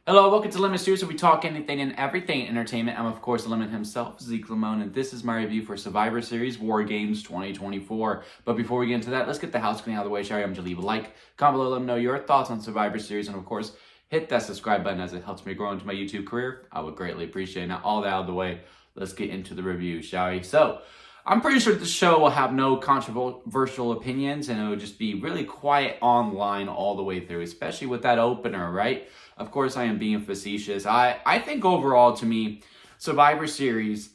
Hello, welcome to Lemon Series, where we talk anything and everything entertainment. I'm, of course, Lemon himself, Zeke Lamone, and this is my review for Survivor Series War Games 2024. But before we get into that, let's get the house cleaning out of the way. Shall I'm to leave a like, comment below, let me know your thoughts on Survivor Series, and of course, hit that subscribe button as it helps me grow into my YouTube career. I would greatly appreciate it. Now, all that out of the way, let's get into the review, shall we? So, I'm pretty sure this show will have no controversial opinions, and it will just be really quiet online all the way through, especially with that opener, right? Of course, I am being facetious. I think overall, to me, Survivor Series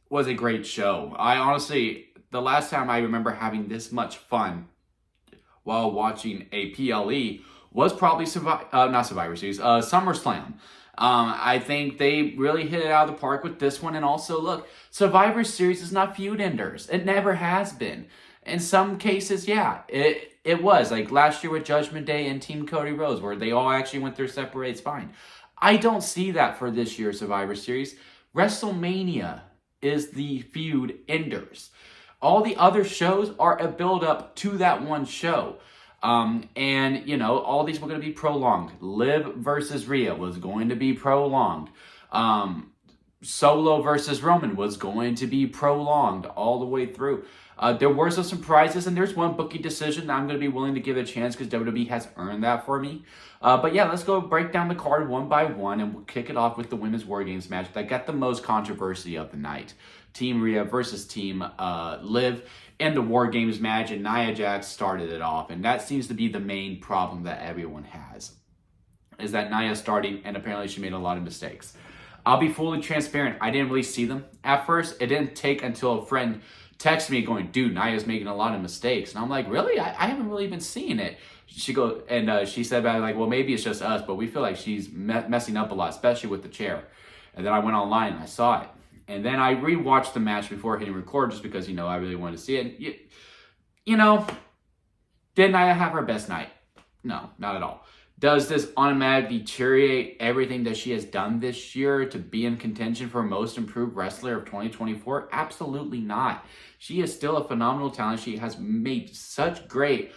was a great show. I honestly, the last time I remember having this much fun while watching a PLE was probably SummerSlam. I think they really hit it out of the park with this one. And also, look, Survivor Series is not feud enders. It never has been. In some cases, yeah, it was. Like last year with Judgment Day and Team Cody Rhodes, where they all actually went their separate ways. Fine. I don't see that for this year's Survivor Series. WrestleMania is the feud enders. All the other shows are a build-up to that one show. And, you know, all these were going to be prolonged. Liv versus Rhea was going to be prolonged. Solo versus Roman was going to be prolonged all the way through. There were some surprises, and there's one booking decision that I'm going to be willing to give a chance because WWE has earned that for me. But yeah, let's go break down the card one by one, and we'll kick it off with the Women's War Games match that got the most controversy of the night. Team Rhea versus Team Liv in the War Games match, and Nia Jax started it off. And that seems to be the main problem that everyone has, is that Nia starting, and apparently she made a lot of mistakes. I'll be fully transparent. I didn't really see them at first. It didn't take until a friend texted me going, dude, Nia's making a lot of mistakes. And I'm like, really? I haven't really been seeing it. She goes, and she said about it, like, well, maybe it's just us, but we feel like she's messing up a lot, especially with the chair. And then I went online and I saw it. And then I rewatched the match before hitting record just because, you know, I really wanted to see it. You know, did Nia have her best night? No, not at all. Does this automatically deteriorate everything that she has done this year to be in contention for most improved wrestler of 2024? Absolutely not. She is still a phenomenal talent. She has made such great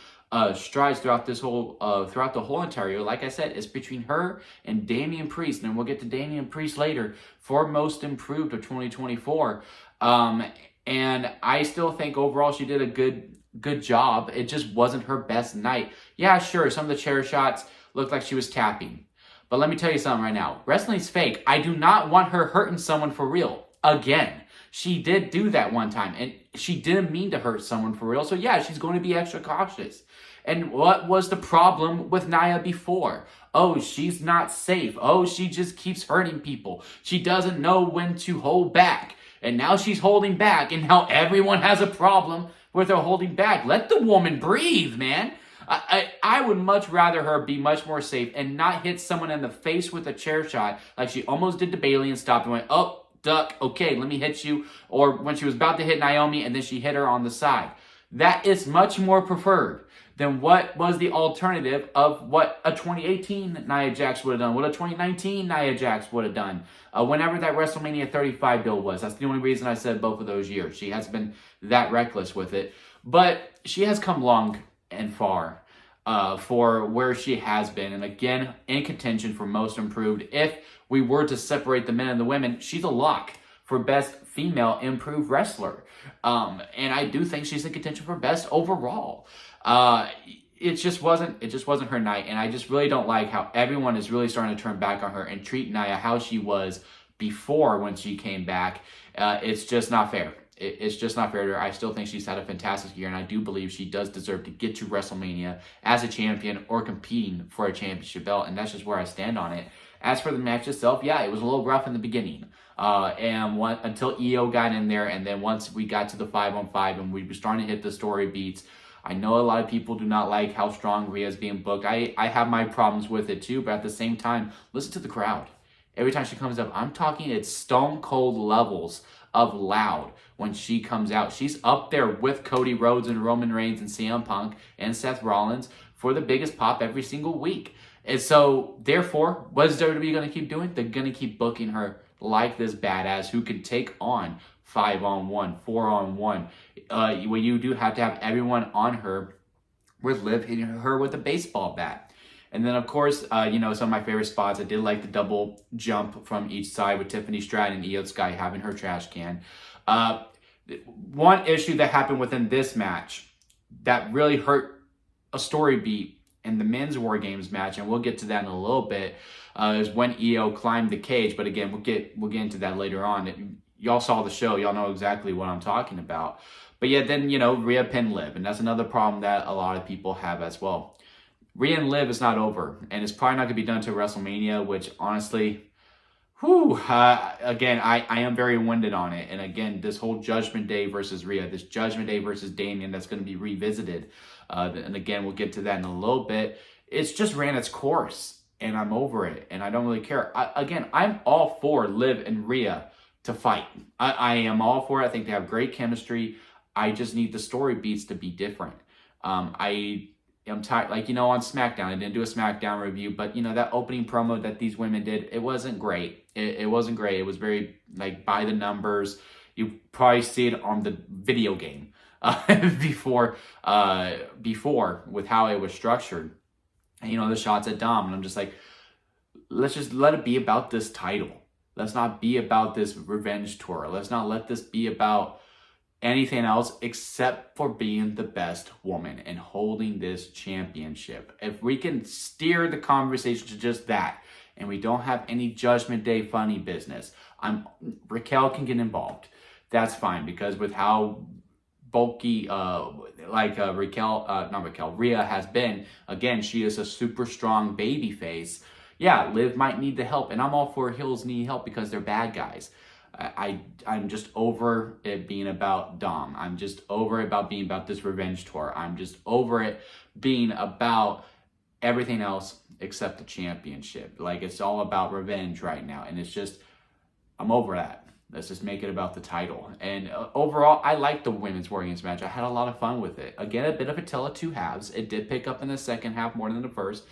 strides throughout this whole throughout the whole entire year. Like I said, it's between her and Damian Priest, and we'll get to Damian Priest later for most improved of 2024. And I still think overall she did a good job. It just wasn't her best night. Yeah, sure, some of the chair shots looked like she was tapping. But let me tell you something right now. Wrestling's fake. I do not want her hurting someone for real. Again, she did do that one time, and she didn't mean to hurt someone for real. So yeah, she's going to be extra cautious. And what was the problem with Nia before? Oh, she's not safe. Oh, she just keeps hurting people. She doesn't know when to hold back. And now she's holding back, and now everyone has a problem with her holding back. Let the woman breathe, man. I would much rather her be much more safe and not hit someone in the face with a chair shot like she almost did to Bayley and stopped and went, oh, duck, okay, let me hit you. Or when she was about to hit Naomi and then she hit her on the side. That is much more preferred than what was the alternative of what a 2018 Nia Jax would have done, what a 2019 Nia Jax would have done, whenever that WrestleMania 35 build was. That's the only reason I said both of those years. She has been that reckless with it. But she has come long and far for where she has been. And again, in contention for most improved. If we were to separate the men and the women, she's a lock for best female improved wrestler. And I do think she's in contention for best overall. It just wasn't her night. And I just really don't like how everyone is really starting to turn back on her and treat Nia how she was before when she came back. It's just not fair. It's just not fair to her. I still think she's had a fantastic year, and I do believe she does deserve to get to WrestleMania as a champion or competing for a championship belt, and that's just where I stand on it. As for the match itself, yeah, it was a little rough in the beginning, until EO got in there, and then once we got to the 5-on-5 and we were starting to hit the story beats. I know a lot of people do not like how strong Rhea is being booked. I have my problems with it too, but at the same time, listen to the crowd. Every time she comes up, I'm talking it's stone cold levels of loud when she comes out. She's up there with Cody Rhodes and Roman Reigns and CM Punk and Seth Rollins for the biggest pop every single week. And so, therefore, what is WWE going to keep doing? They're going to keep booking her like this badass who can take on 5-on-1, 4-on-1. When you do have to have everyone on her with Liv hitting her with a baseball bat. And then, of course, some of my favorite spots, I did like the double jump from each side with Tiffany Stratton and Io Sky having her trash can. One issue that happened within this match that really hurt a story beat in the men's War Games match, and we'll get to that in a little bit, is when Io climbed the cage. But again, we'll get into that later on. Y'all saw the show. Y'all know exactly what I'm talking about. But yeah, then, Rhea pinned Liv, and that's another problem that a lot of people have as well. Rhea and Liv is not over, and it's probably not going to be done until WrestleMania, which honestly, again, I am very winded on it. And again, this whole Judgment Day versus Rhea, this Judgment Day versus Damian, that's going to be revisited. And again, we'll get to that in a little bit. It's just ran its course, and I'm over it, and I don't really care. I'm all for Liv and Rhea to fight. I am all for it. I think they have great chemistry. I just need the story beats to be different. I'm tired, on SmackDown, I didn't do a SmackDown review, but that opening promo that these women did, it wasn't great. It wasn't great. It was very by the numbers. You probably see it on the video game before with how it was structured. And, the shots at Dom, and I'm just like, let's just let it be about this title. Let's not be about this revenge tour. Let's not let this be about anything else except for being the best woman and holding this championship. If we can steer the conversation to just that, and we don't have any Judgment Day funny business, Raquel can get involved. That's fine, because with how bulky Rhea has been, again, she is a super strong baby face. Yeah, Liv might need the help, and I'm all for heels need help because they're bad guys. I'm just over it being about Dom. I'm just over it about being about this revenge tour. I'm just over it being about everything else except the championship. It's all about revenge right now, and it's just, I'm over that. Let's just make it about the title. And overall, I liked the women's War Games match. I had a lot of fun with it. Again, a bit of a tale of two halves. It did pick up in the second half more than the first.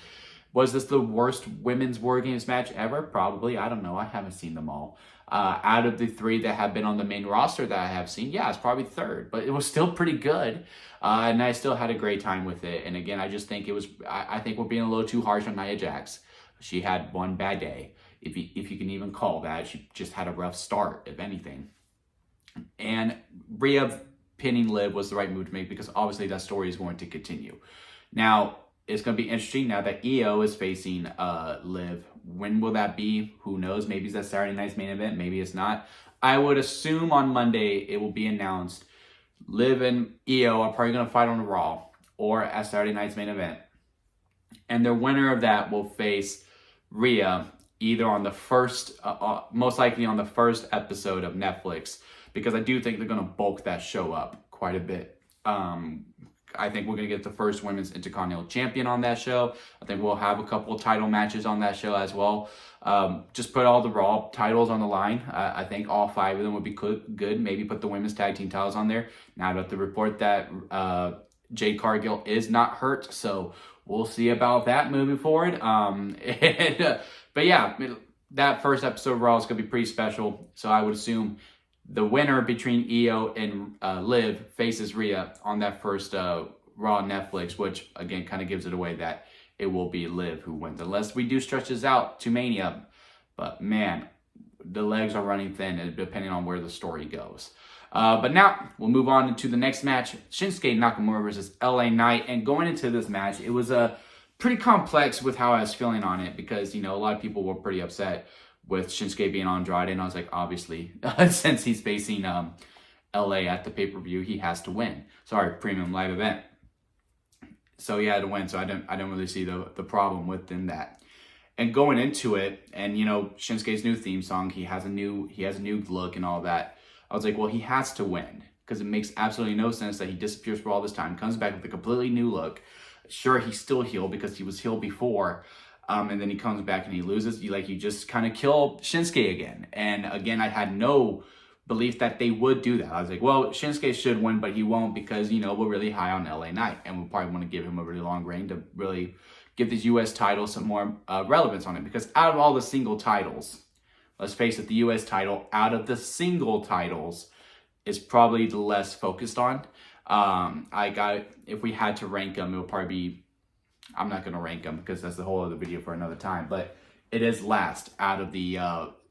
Was this the worst women's War Games match ever? Probably. I don't know. I haven't seen them all. Out of the three that have been on the main roster that I have seen, yeah, it's probably third. But it was still pretty good. And I still had a great time with it. And again, I just think I think we're being a little too harsh on Nia Jax. She had one bad day, if you can even call that. She just had a rough start, if anything. And Rhea pinning Liv was the right move to make, because obviously that story is going to continue. Now, it's going to be interesting now that Io is facing Liv. When will that be? Who knows? Maybe it's that Saturday night's main event. Maybe it's not. I would assume on Monday it will be announced Liv and Io are probably going to fight on Raw or at Saturday night's main event. And the winner of that will face Rhea either on the first, most likely on the first episode of Netflix, because I do think they're going to bulk that show up quite a bit. I think we're going to get the first women's Intercontinental Champion on that show. I think we'll have a couple of title matches on that show as well. Just put all the Raw titles on the line. I think all 5 of them would be good. Maybe put the women's tag team titles on there. Now that the report that Jade Cargill is not hurt, so we'll see about that moving forward. But yeah, that first episode of Raw is going to be pretty special. So I would assume the winner between Io and Liv faces Rhea on that first Raw Netflix, which again kind of gives it away that it will be Liv who wins, unless we do stretch this out to Mania. But man, the legs are running thin depending on where the story goes. But now we'll move on into the next match: Shinsuke Nakamura versus LA Knight. And going into this match, it was pretty complex with how I was feeling on it, because a lot of people were pretty upset with Shinsuke being on Andrade, and I was like, obviously, since he's facing LA at the pay-per-view, he has to win. Sorry, premium live event. So he had to win, so I don't really see the problem within that. And going into it, and Shinsuke's new theme song, he has a new look and all that. I was like, well, he has to win, because it makes absolutely no sense that he disappears for all this time, comes back with a completely new look. Sure, he's still heel because he was heel before. And then he comes back and he loses. You just kind of kill Shinsuke again. And again, I had no belief that they would do that. I was like, well, Shinsuke should win, but he won't, because, we're really high on LA Knight. And we'll probably want to give him a really long reign to really give these U.S. titles some more relevance on it. Because out of all the single titles, let's face it, the U.S. title, out of the single titles, is probably the less focused on. If we had to rank them, it would probably be I'm not going to rank them because that's the whole other video for another time, but it is last out of the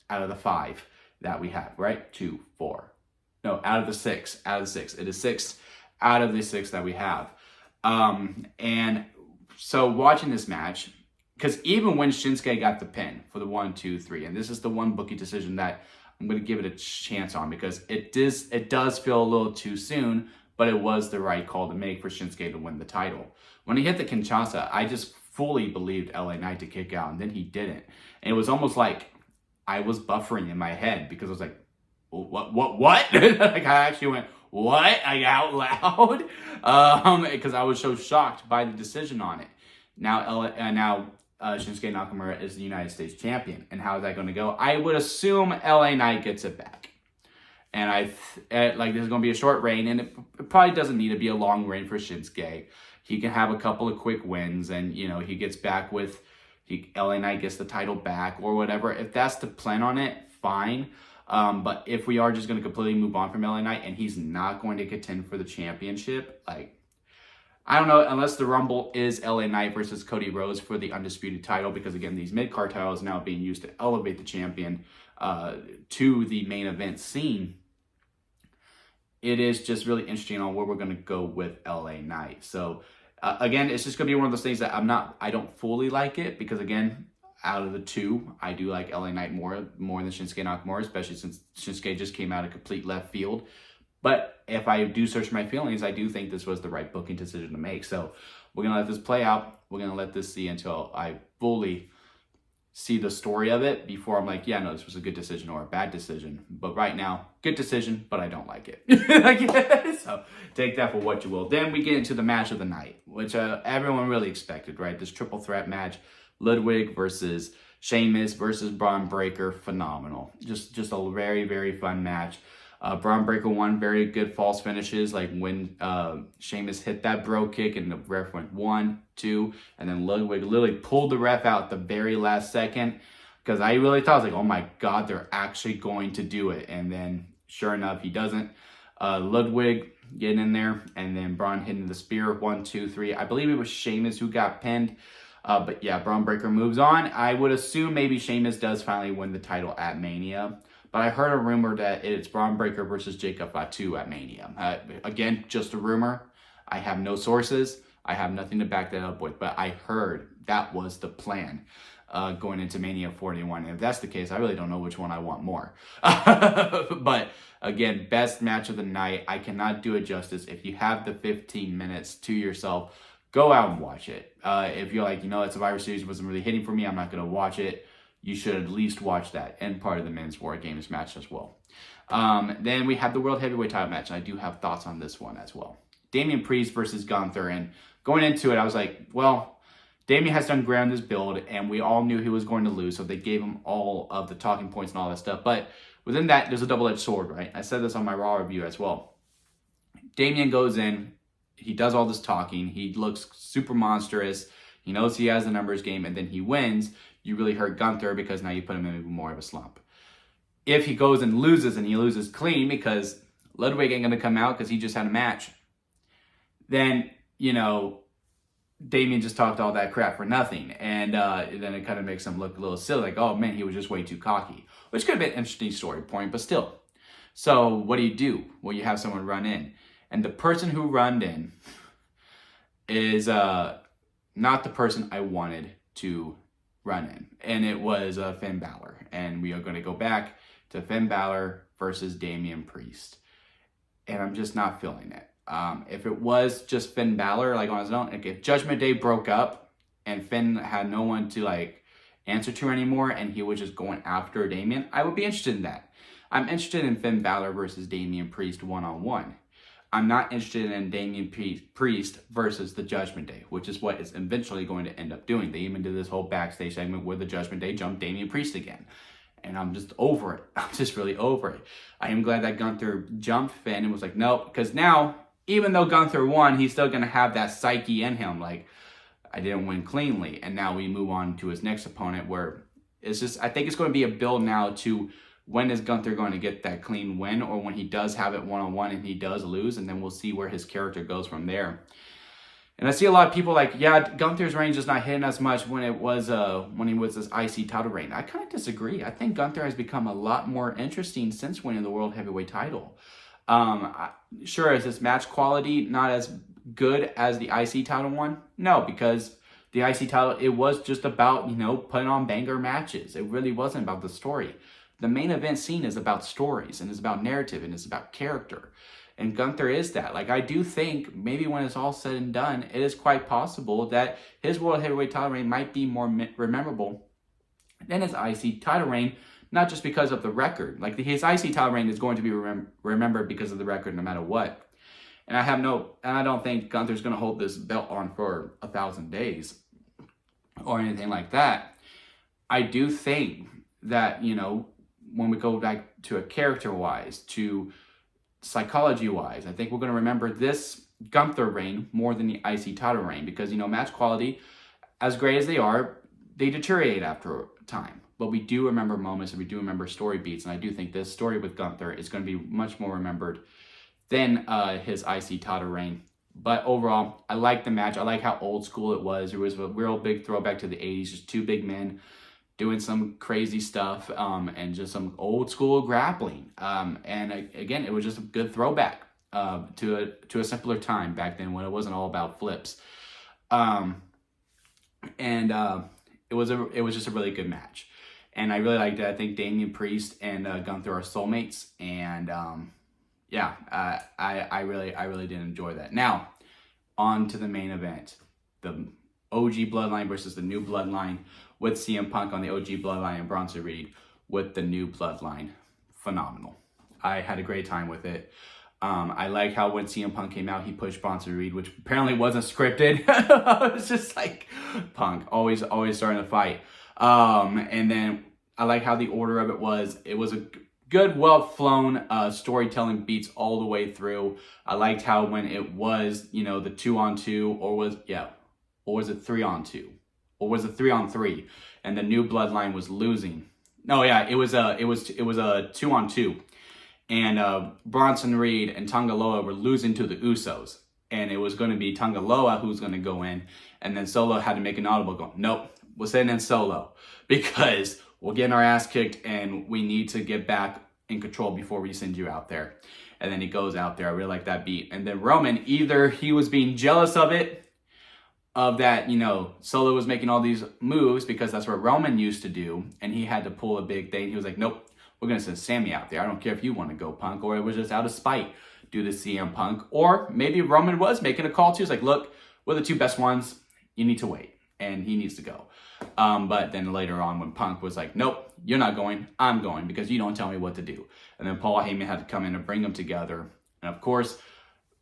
5 that we have, right? 2, 4. No, out of the 6. It is 6 out of the 6 that we have. And so watching this match, because even when Shinsuke got the pin for the 1, 2, 3, and this is the one bookie decision that I'm going to give it a chance on, because it does feel a little too soon, but it was the right call to make for Shinsuke to win the title. When he hit the Kinshasa, I just fully believed LA Knight to kick out, and then he didn't. And it was almost like I was buffering in my head, because I was like, what? Like I actually went, what? Like out loud? Because I was so shocked by the decision on it. Now Shinsuke Nakamura is the United States champion. And how is that going to go? I would assume LA Knight gets it back. And like this is going to be a short reign, and it probably doesn't need to be a long reign for Shinsuke. He can have a couple of quick wins, and he gets back with LA Knight gets the title back or whatever. If that's the plan on it, fine. But if we are just going to completely move on from LA Knight and he's not going to contend for the championship, like, I don't know, unless the Rumble is LA Knight versus Cody Rhodes for the undisputed title, because again, these mid-card titles now being used to elevate the champion to the main event scene. It is just really interesting on where we're going to go with LA Knight. So again, it's just going to be one of those things that I don't fully like it, because again, out of the 2, I do like LA Knight more than Shinsuke Nakamura, especially since Shinsuke just came out of complete left field. But if I do search my feelings, I do think this was the right booking decision to make. So we're going to let this play out. We're going to let this see until I fully see the story of it before I'm like, yeah, no, this was a good decision or a bad decision. But right now, good decision, but I don't like it. So take that for what you will. Then we get into the match of the night, which everyone really expected, right? This triple threat match, Ludwig versus Sheamus versus Braun Breaker, phenomenal. Just a very, very fun match. Braun Breaker won, very good false finishes, like when Sheamus hit that bro kick and the ref went 1, 2, and then Ludwig literally pulled the ref out at the very last second, because I really thought, I was like, oh my God, they're actually going to do it. And then sure enough, he doesn't. Ludwig getting in there, and then Braun hitting the spear, 1, 2, 3. I believe it was Sheamus who got pinned. But yeah, Braun Breaker moves on. I would assume maybe Sheamus does finally win the title at Mania. But I heard a rumor that it's Braun Breaker versus Jacob Fatu at Mania. Again, just a rumor. I have no sources. I have nothing to back that up with. But I heard that was the plan going into Mania 41. And if that's the case, I really don't know which one I want more. But again, best match of the night. I cannot do it justice. If you have the 15 minutes to yourself, go out and watch it. If you're like, that Survivor Series wasn't really hitting for me, I'm not going to watch it. You should at least watch that and part of the Men's War Games match as well. Then we have the World Heavyweight title match, and I do have thoughts on this one as well. Damian Priest versus Gunther, and going into it, I was like, well, Damian has done great on this build, and we all knew he was going to lose, so they gave him all of the talking points and all that stuff. But within that, there's a double-edged sword, right? I said this on my Raw review as well. Damian goes in, he does all this talking, he looks super monstrous, he knows he has the numbers game, and then he wins. You really hurt Gunther, because now you put him in even more of a slump. If he goes and he loses clean because Ludwig ain't going to come out because he just had a match, then, Damian just talked all that crap for nothing. And then it kind of makes him look a little silly, like, oh man, he was just way too cocky. Which could have been an interesting story point, but still. So what do? Well, you have someone run in. And the person who runned in is not the person I wanted to run in, and it was Finn Balor, and we are going to go back to Finn Balor versus Damian Priest, and I'm just not feeling it. If it was just Finn Balor, like on his own, like if Judgment Day broke up and Finn had no one to like answer to anymore, and he was just going after Damian, I would be interested in that. I'm interested in Finn Balor versus Damian Priest one-on-one. I'm not interested in Damian Priest versus the Judgment Day, which is what is eventually going to end up doing. They even did this whole backstage segment where the Judgment Day jumped Damian Priest again. And I'm just over it. I'm just really over it. I am glad that Gunther jumped Finn and was like, nope. Because now, even though Gunther won, he's still going to have that psyche in him. Like, I didn't win cleanly. And now we move on to his next opponent, where it's just, I think it's going to be a build now to when is Gunther going to get that clean win, or when he does have it one-on-one and he does lose, and then we'll see where his character goes from there. And I see a lot of people like, yeah, Gunther's reign is not hitting as much when he was this IC title reign. I kind of disagree. I think Gunther has become a lot more interesting since winning the World Heavyweight title. Sure, is his match quality not as good as the IC title one? No, because the IC title, it was just about, putting on banger matches. It really wasn't about the story. The main event scene is about stories, and it's about narrative, and it's about character. And Gunther is that. Like, I do think maybe when it's all said and done, it is quite possible that his World Heavyweight title reign might be more memorable than his IC title reign, not just because of the record. Like, his IC title reign is going to be remembered because of the record no matter what. And I don't think Gunther's going to hold this belt on for 1,000 days or anything like that. I do think that, when we go back to a character-wise, to psychology-wise, I think we're going to remember this Gunther reign more than the IC title reign because, match quality, as great as they are, they deteriorate after time. But we do remember moments and we do remember story beats, and I do think this story with Gunther is going to be much more remembered than his IC title reign. But overall, I like the match. I like how old school it was. It was a real big throwback to the 80s, just two big men doing some crazy stuff and just some old school grappling. And again, it was just a good throwback to a simpler time back then when it wasn't all about flips. It was just a really good match. And I really liked it. I think Damian Priest and Gunther are soulmates. And I really did enjoy that. Now, on to the main event. The OG Bloodline versus the new Bloodline, with CM Punk on the OG Bloodline and Bronson Reed with the new Bloodline. Phenomenal. I had a great time with it. I like how when CM Punk came out, he pushed Bronson Reed, which apparently wasn't scripted. It was just like Punk, always starting to fight. And then I like how the order of it was. It was a good, well-flown storytelling beats all the way through. I liked how when it was, the 2-on-2, or was it 3-on-2? Or was it 3-on-3? And the new Bloodline was losing. No, yeah, it was a 2-on-2. And Bronson Reed and Tonga Loa were losing to the Usos. And it was going to be Tonga Loa who's going to go in. And then Solo had to make an audible go, nope, we're sending in Solo. Because we're getting our ass kicked and we need to get back in control before we send you out there. And then he goes out there. I really like that beat. And then Roman, either he was being jealous of it, of that, Solo was making all these moves because that's what Roman used to do, and he had to pull a big thing. He was like, nope, we're going to send Sammy out there. I don't care if you want to go, Punk. Or it was just out of spite due to CM Punk. Or maybe Roman was making a call too. He's like, look, we're the two best ones. You need to wait. And he needs to go. But then later on when Punk was like, nope, you're not going. I'm going because you don't tell me what to do. And then Paul Heyman had to come in and bring them together. And of course,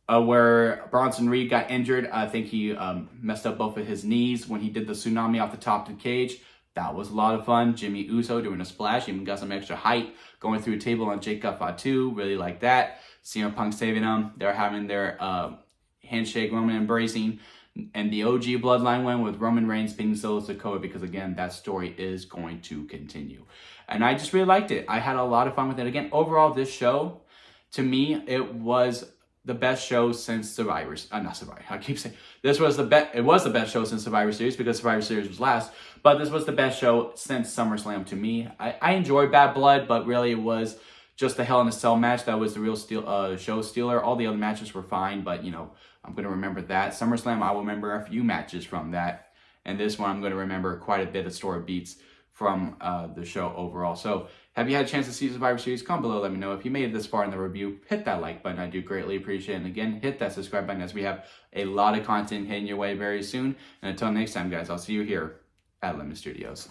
where Bronson Reed got injured, I think he messed up both of his knees when he did the tsunami off the top of the cage. That was a lot of fun. Jimmy Uso doing a splash, even got some extra height, going through a table on Jacob Fatu. Really like that. CM Punk saving them. They're having their handshake, Roman embracing. And the OG Bloodline win with Roman Reigns beating Solo Sikoa because, again, that story is going to continue. And I just really liked it. I had a lot of fun with it. Again, overall, this show, to me, it was the best show since Survivor. Not Survivor. I keep saying this was the best. It was the best show since Survivor Series because Survivor Series was last. But this was the best show since SummerSlam to me. I enjoyed Bad Blood, but really it was just the Hell in a Cell match that was the real show stealer. All the other matches were fine, but I'm going to remember that. SummerSlam, I will remember a few matches from that. And this one, I'm going to remember quite a bit of story beats from the show overall. So, have you had a chance to see Survivor Series? Comment below, let me know. If you made it this far in the review, hit that like button. I do greatly appreciate it. And again, hit that subscribe button as we have a lot of content heading your way very soon. And until next time, guys, I'll see you here at Lemon Studios.